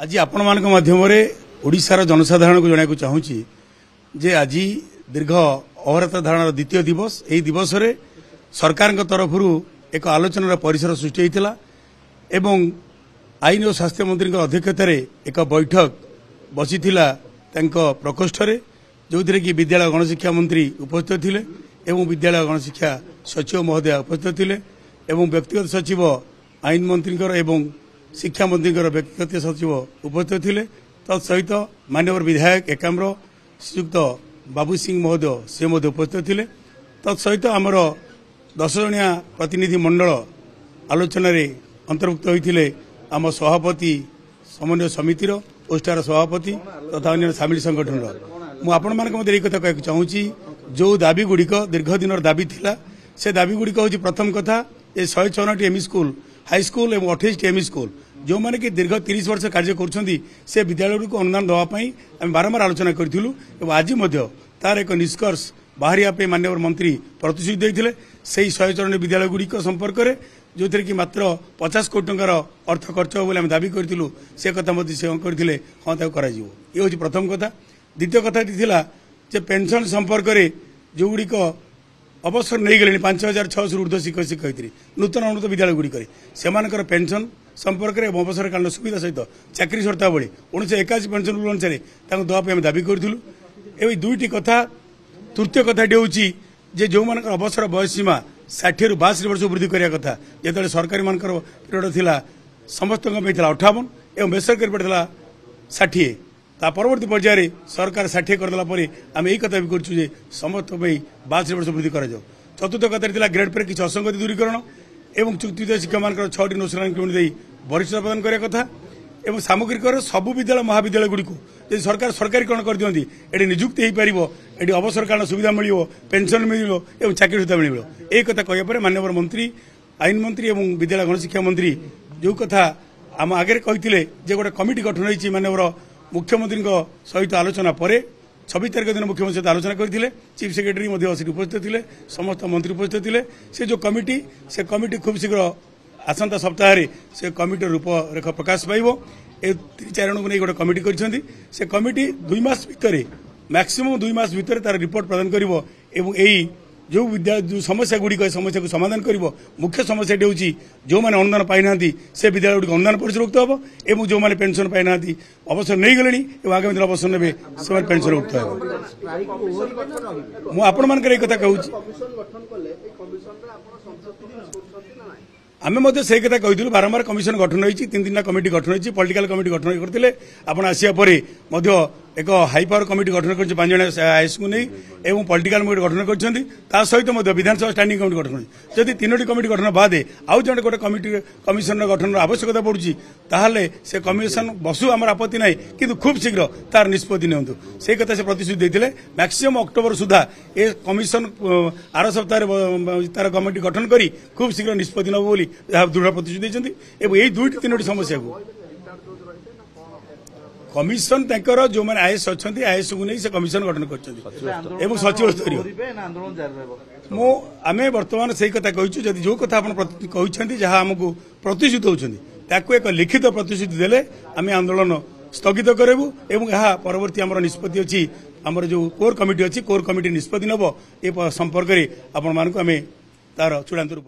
आज आपण मान माध्यम ओडिशार जनसाधारण को जनाक चाहूँगी जे आज दीर्घ अहरता धारणार द्वितीय दिवस यही दिवस रे सरकार तरफ एक आलोचनार परिसर सृष्टि होता एवं आईन और स्वास्थ्य मंत्री अध्यक्षतार एक बैठक बसी प्रकोष्ठ जो थे कि विद्यालय गणशिक्षा मंत्री उपस्थित थे एवं विद्यालय गणशिक्षा सचिव महोदय उपस्थित थे एवं व्यक्तिगत सचिव आईन मंत्री एवं शिक्षा मंत्री व्यक्तिगत सचिव उपस्थित थे तत्सहित माननीय विधायक एकाम्र श्रीयुक्त बाबू सिंह महोदय से उपस्थित थे तत्सहित आमर 10 जणिया प्रतिनिधि मंडल आलोचन अंतर्भुक्त होते आम सभापति समन्वय समितिर ओस्टार सभापति तथा अन्य सामिल संगठन मुझे एक कथा कहना चाहूँगी जो दाबी गुड़िक दीर्घ दिन दाबी थिला से दाबी गुड़िक हूँ प्रथम कथा ये 154 एमई स्कूल हाईस्कूल और 28 एमई स्कूल जो मैंने कि दीर्घ 30 वर्ष कार्य कर विद्यालय को अनुदान देवाई आम बारंबार आलोचना करूँ आज तार एक निष्कर्ष बाहर माननीय मंत्री प्रतिश्रुति देते से 154 विद्यालय गुड़िक संपर्क में जो थे कि मात्र 50 कोटी टंकार अर्थ खर्च हो बोली दाबी करूँ से कथा से करते हाँ ये हूँ प्रथम कथा द्वितीय कथा पेंशन संपर्क में जो गुड़िक अवसर नहीं गले 5600 ऊर्ध्व शिक्षक शिक्षयित्री नूतन उन्नत विद्यालय गुड़िक से पेंशन संपर्क में अवसर कालीन सुविधा सहित चाकरी सरता बेले 1981 पेंशन रूल अनुसार देवाई आम दाबी करूँ ये दुईटी कथा तृतीय कथाटी हूँ जो मान अवसर बयस सीमा 60 ରୁ 62 वर्ष वृद्धि करने कथा जो सरकारी मान पीरियड थी समस्त 58 एवं बेसरकारी पड़ता 60 ता परवर्ती पर्यायर सरकार 60 करदेला आम यही कथा भी करूँ समस्त 62 वर्ष वृद्धि कर चतुर्थ कथा ग्रेड पर किसी असंगति दूरीकरण एवं चुक्ति शिक्षक मान 6टी नेशनल इंक्रीमेंट वरिष्ठता प्रदान करने कथा एवं सामग्रिक सबु विद्यालय महाविद्यालय गुड़ी को सरकार सरकारीकरण कर दिखती ये निजुक्ति हो पार ये अवसर कालीन सुविधा मिल पेंशन मिल और चाकरी सुविधा मिल यही कथा कहपर माननीय मंत्री आईन मंत्री और विद्यालय गणशिक्षा मंत्री जो कथा आम आगे कहते गोटे कमिटी गठन होती माननीय मुख्यमंत्री सहित आलोचना पर 26 तारीख दिन मुख्यमंत्री सहित आलोचना करते चीफ सेक्रेटरी उपस्थित थे समस्त मंत्री उपस्थित थे से जो कमिटी खूब शीघ्र आसंता सप्ताह से कमिटी रूपरेख प्रकाश पाइब ए 3-4 जन को नहीं गोटे कमिटी कर कमिटी 2 मास भितर मैक्सिमम 2 मास भितर तार रिपोर्ट प्रदान करिवो एवं एई जो विद्यालय जो समस्या गुड़िक समस्या को समाधान करिवो मुख्य समस्याटी हूँ जो मैंने अनुदान पाई ना से विद्यालय गुड़िक अनुदान परिचयभुक्त हम और जो मैंने पेंशन पाई ना अवसर नहीं गले आगामी दिन अवसर ने से पेंशनभुक्त हम आपण मान कथा कहूँ आम से कथा कहूँ बारंबार कमिशन गठन होती 3 कमिटी गठन होती पॉलिटिकल कमिटी गठन करते आपण आसिया पर एक हाई पावर कमिटी गठन कर 5 जन आईएएस को नहीं एवं पॉलिटिकल कमिटी गठन कर सहित विधानसभा स्टैंडिंग कमिटी गठन जदि 3टी कमिटी गठन बाद आउ जन गोटे कमिटी कमिशन गठन आवश्यकता पड़ुची ताहले से कमिशन बसु आम आपत्ति ना कि खूब शीघ्र तार निष्पत्ति नियंतु से कथा से प्रतिश्रुति देते मैक्सिमम अक्टोबर सुधा ए कमिशन आर सप्ताह तार कमिटी गठन कर खूब शीघ्र निष्पत्ति नब बोली दृढ़ प्रतिश्रुति देते यही 2-3टी समस्या को कमिशन तंकर जो मैंने आईएएस अच्छा आईएएस को नहीं से कमिशन गठन कर सचिव स्तरीय आम बर्तमान से कथा कहूँ जो कथा कहते जहाँ आमको प्रतिश्रुति होती एक लिखित प्रतिश्रुति देले आम आंदोलन स्थगित करेबू एवं यह परवर्ती आम निष्पत्ति अच्छी आमर जो कोर कमिटी अच्छी कोर कमिटी निष्पत्ति नब ए संपर्क में आपण मानक आम तार चूड़ांत रूप